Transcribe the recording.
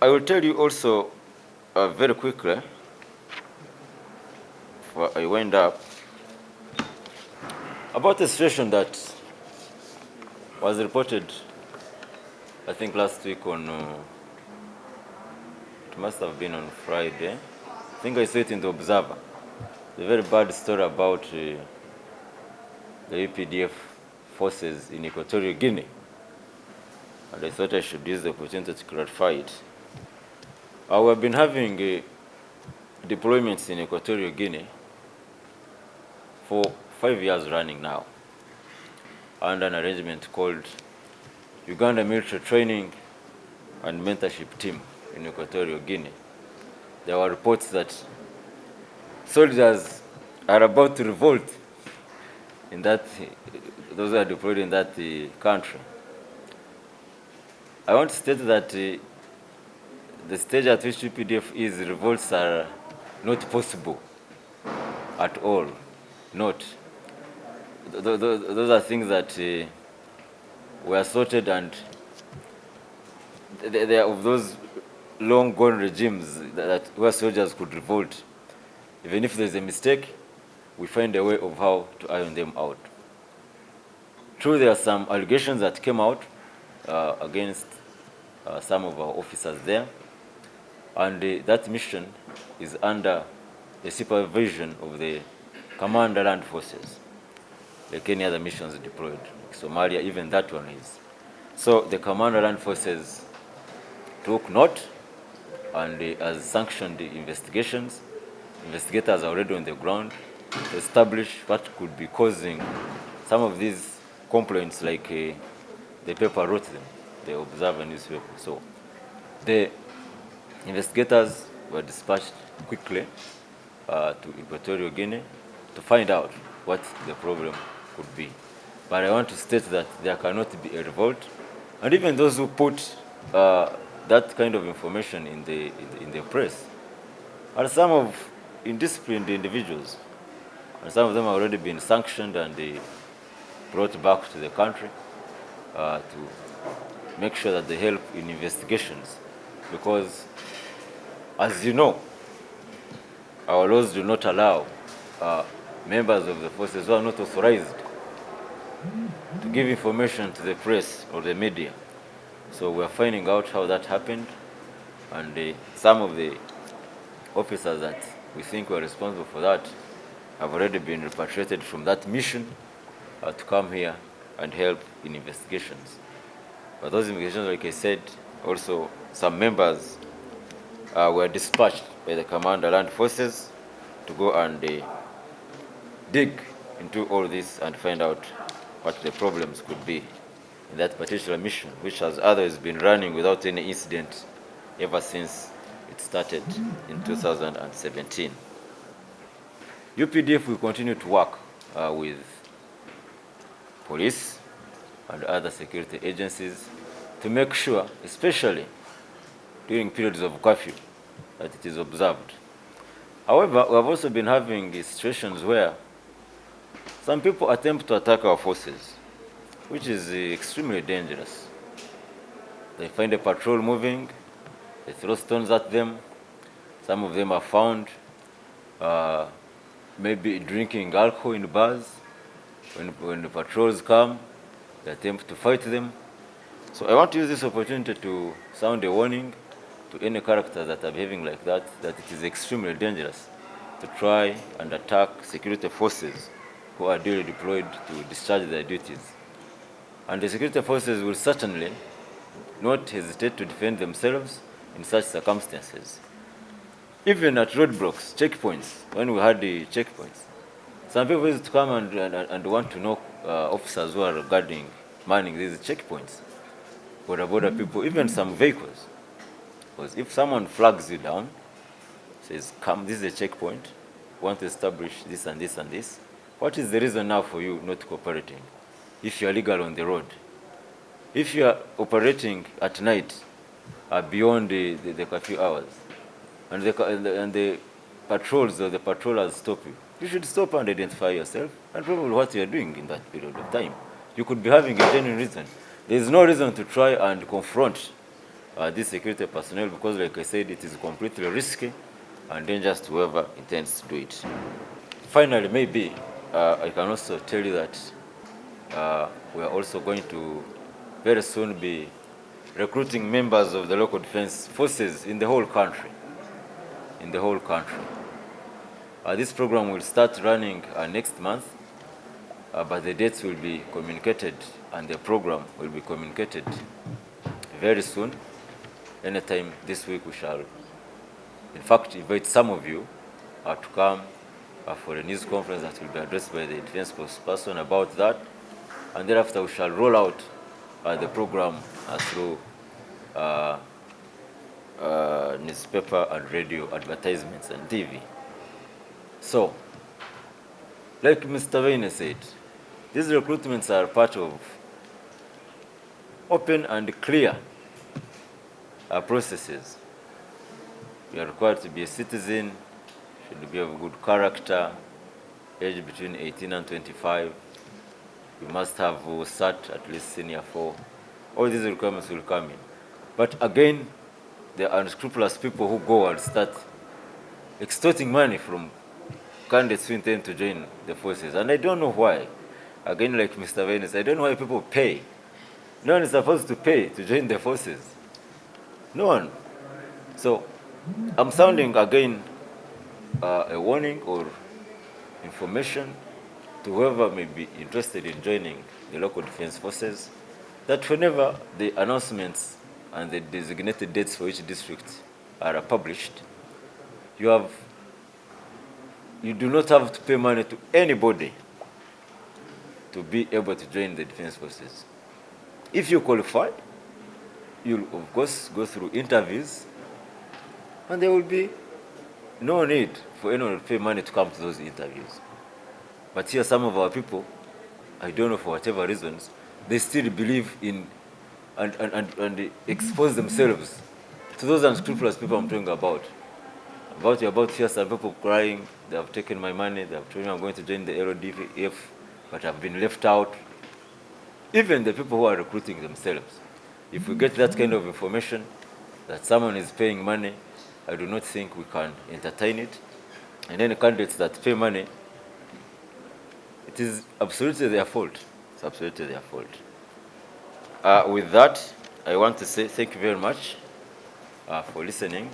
I will tell you also very quickly, before I wind up, about a situation that was reported, I think last week on, it must have been on Friday. I think I saw it in the Observer. A very bad story about the UPDF forces in Equatorial Guinea. And I thought I should use the opportunity to clarify it. We have been having deployments in Equatorial Guinea for 5 years running now, under an arrangement called Uganda Military Training and Mentorship Team in Equatorial Guinea. There were reports that soldiers are about to revolt in that, those who are deployed in that country. I want to state that the stage at which UPDF is, revolts are not possible at all. Not. Those are things that were sorted, and they are of those long-gone regimes that where soldiers could revolt. Even if there's a mistake, we find a way of how to iron them out. True, there are some allegations that came out against some of our officers there, and that mission is under the supervision of the Commander Land Forces, like any other missions deployed. Like Somalia, even that one is. So the Commander Land Forces took note and has sanctioned the investigations. Investigators are already on the ground to establish what could be causing some of these complaints, like the paper wrote them, the Observer newspaper. So the investigators were dispatched quickly to Equatorial Guinea to find out what the problem could be. But I want to state that there cannot be a revolt, and even those who put that kind of information in the press are some of indisciplined individuals, and some of them have already been sanctioned and brought back to the country to make sure that they help in investigations. Because, as you know, our laws do not allow members of the forces who are not authorized to give information to the press or the media. So we are finding out how that happened, and some of the officers that we think were responsible for that have already been repatriated from that mission to come here and help in investigations. But those investigations, like I said, also some members were dispatched by the Commander Land Forces to go and dig into all this and find out what the problems could be in that particular mission, which has otherwise been running without any incident ever since it started in 2017. UPDF will continue to work with police and other security agencies to make sure, especially during periods of curfew, that it is observed. However, we have also been having situations where some people attempt to attack our forces, which is extremely dangerous. They find a patrol moving, they throw stones at them. Some of them are found maybe drinking alcohol in bars. When the patrols come, they attempt to fight them. So I want to use this opportunity to sound a warning to any characters that are behaving like that it is extremely dangerous to try and attack security forces who are duly deployed to discharge their duties. And the security forces will certainly not hesitate to defend themselves in such circumstances. Even at roadblocks, checkpoints, when we had the checkpoints, some people used to come and want to know officers who are manning these checkpoints, border people, even some vehicles. Because if someone flags you down, says, come, this is a checkpoint, we want to establish this and this and this, what is the reason now for you not cooperating if you are legal on the road? If you are operating at night beyond the curfew hours, and the patrols or the patrollers stop you, you should stop and identify yourself and probably what you are doing in that period of time. You could be having a genuine reason. There is no reason to try and confront these security personnel, because like I said, it is completely risky and dangerous to whoever intends to do it. Finally, maybe I can also tell you that we are also going to very soon be recruiting members of the local defense forces in the whole country. In the whole country. This program will start running next month, but the dates will be communicated and the program will be communicated very soon. Anytime this week we shall, in fact, invite some of you to come for a news conference that will be addressed by the defense spokesperson about that. And thereafter we shall roll out the program through newspaper and radio advertisements and TV. So, like Mr. Vane said, these recruitments are part of open and clear processes. You are required to be a citizen, should be of good character, age between 18 and 25. You must have sat at least senior 4. All these requirements will come in. But again, there are unscrupulous people who go and start extorting money from candidates who intend to join the forces. And I don't know why. Again, like Mr. Venice, I don't know why people pay. No one is supposed to pay to join the forces. No one. So I'm sounding again a warning or information to whoever may be interested in joining the local defense forces, that whenever the announcements and the designated dates for each district are published, you do not have to pay money to anybody to be able to join the defense forces. If you qualify, you'll of course go through interviews, and there will be no need for anyone to pay money to come to those interviews. But here some of our people, I don't know for whatever reasons, they still believe in and expose themselves to those unscrupulous people I'm talking about. You're about to hear some people crying, they have taken my money, they have told me I'm going to join the LDF, but I've been left out. Even the people who are recruiting themselves. If we get that kind of information, that someone is paying money, I do not think we can entertain it. And any candidates that pay money, it is absolutely their fault. It's absolutely their fault. With that, I want to say thank you very much for listening.